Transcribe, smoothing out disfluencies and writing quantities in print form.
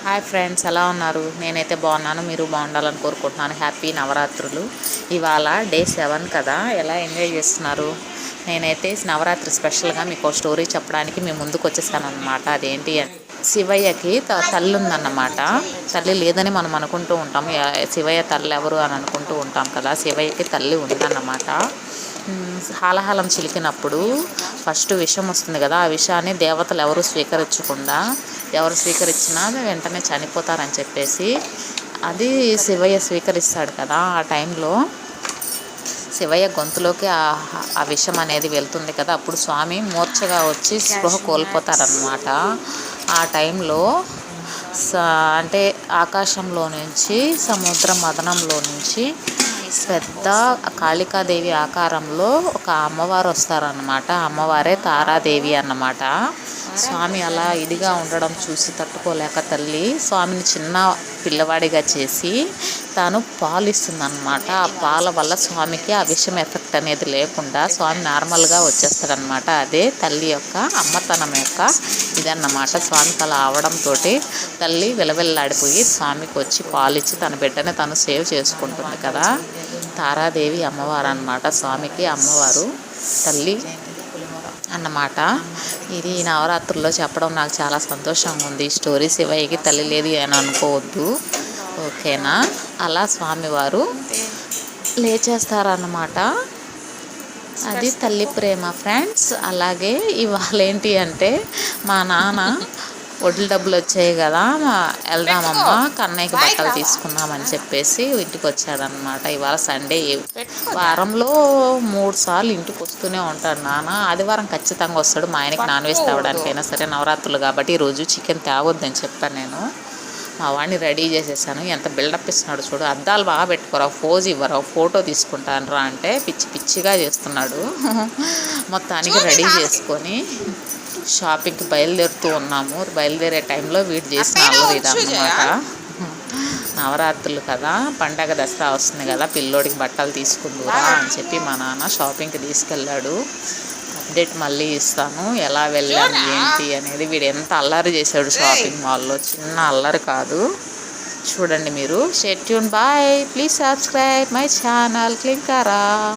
Hi friends, ఎలా ఉన్నారు? నేనైతే బాగున్నాను. మీరు బాగుండాలని కోరుకుంటున్నాను. హ్యాపీ నవరాత్రులు. ఇవాళ డే 7 కదా. ఎలా ఎంజాయ్ చేస్తున్నారు? నేనైతే నవరాత్రి స్పెషల్గా మీకు ఒక స్టోరీ చెప్పడానికి మేము ముందుకు వచ్చేసాను అన్నమాట. అదేంటి అంటే, శివయ్యకి తల్లి ఉందన్నమాట. తల్లి లేదని మనం అనుకుంటూ ఉంటాం. శివయ్య తల్లి ఎవరు అని అనుకుంటూ ఉంటాం కదా. శివయ్యకి తల్లి ఉందన్నమాట. హాలాహలం చిలికినప్పుడు ఫస్ట్ విషం వస్తుంది కదా. ఆ విషాన్ని దేవతలు ఎవరు స్వీకరించకుండా, ఎవరు స్వీకరించినా వెంటనే చనిపోతారని చెప్పేసి అది శివయ్య స్వీకరిస్తాడు కదా. ఆ టైంలో శివయ్య గొంతులోకి ఆ విషం అనేది వెళ్తుంది కదా. అప్పుడు స్వామి మూర్ఛగా వచ్చి స్పృహ కోల్పోతారనమాట. ఆ టైంలో అంటే ఆకాశంలో నుంచి, సముద్ర మదనంలో నుంచి పెద్ద కాళికాదేవి ఆకారంలో ఒక అమ్మవారు వస్తారన్నమాట. అమ్మవారే తారాదేవి అన్నమాట. స్వామి అలా ఇదిగా ఉండడం చూసి తట్టుకోలేక తల్లి స్వామిని చిన్న పిల్లవాడిగా చేసి తాను పాలు ఇస్తుందన్నమాట. ఆ పాల వల్ల స్వామికి ఆ విషం ఎఫెక్ట్ అనేది లేకుండా స్వామి నార్మల్గా వచ్చేస్తాడనమాట. అదే తల్లి యొక్క అమ్మతనం యొక్క ఇదన్నమాట. స్వామికి అలా అవడంతో తల్లి విలవిల్లాడిపోయి స్వామికి వచ్చి పాలిచ్చి తన బిడ్డని తను సేవ్ చేసుకుంటుంది కదా. తారాదేవి అమ్మవారు అన్నమాట. స్వామికి అమ్మవారు తల్లి అన్నమాట. ఇది నవరాత్రుల్లో చెప్పడం నాకు చాలా సంతోషంగా ఉంది. ఈ స్టోరీ శివయ్యకి తల్లి లేదు అని అనుకోవద్దు, ఓకేనా. అలా స్వామివారు లేచేస్తారన్నమాట. అది తల్లి ప్రేమ ఫ్రెండ్స్. అలాగే ఇవాళ ఏంటి అంటే, మా నాన్న వడ్లు డబ్బులు వచ్చాయి కదా, వెళ్దామమ్మా కన్నయ్యకి బట్టలు తీసుకుందామని చెప్పేసి ఇంటికి వచ్చాడనమాట. ఇవాళ సండే. వారంలో 3 సార్లు ఇంటికి వస్తూనే ఉంటాడు నాన్న. ఆదివారం ఖచ్చితంగా వస్తాడు. మా ఆయనకి నాన్ వెజ్ తేవడానికైనా సరే, నవరాత్రులు కాబట్టి ఈరోజు చికెన్ తేవద్దని చెప్పాను నేను. మా వాడిని రెడీ చేసేసాను. ఎంత బిల్డప్ ఇస్తున్నాడు చూడు. అద్దాలు బాగా పెట్టుకోరా, ఫోజ్ ఇవ్వరా, ఫోటో తీసుకుంటాను రా అంటే పిచ్చిగా చేస్తున్నాడు. మొత్తానికి రెడీ చేసుకొని షాపింగ్కి బయలుదేరుతూ ఉన్నాము. బయలుదేరే టైంలో వీడు చేసిన అల్లరి ఇదన్నమాట. నవరాత్రులు కదా, పండగ దసరా వస్తుంది కదా, పిల్లోడికి బట్టలు తీసుకుందురా అని చెప్పి మా నాన్న షాపింగ్కి తీసుకెళ్ళాడు. అప్డేట్ మళ్ళీ ఇస్తాను, ఎలా వెళ్ళాను ఏంటి అనేది. వీడు ఎంత అల్లరి చేశాడు షాపింగ్ మాల్లో, చిన్న అల్లరి కాదు. చూడండి మీరు. Stay tune. Bye. Please subscribe my channel Klin Kaara.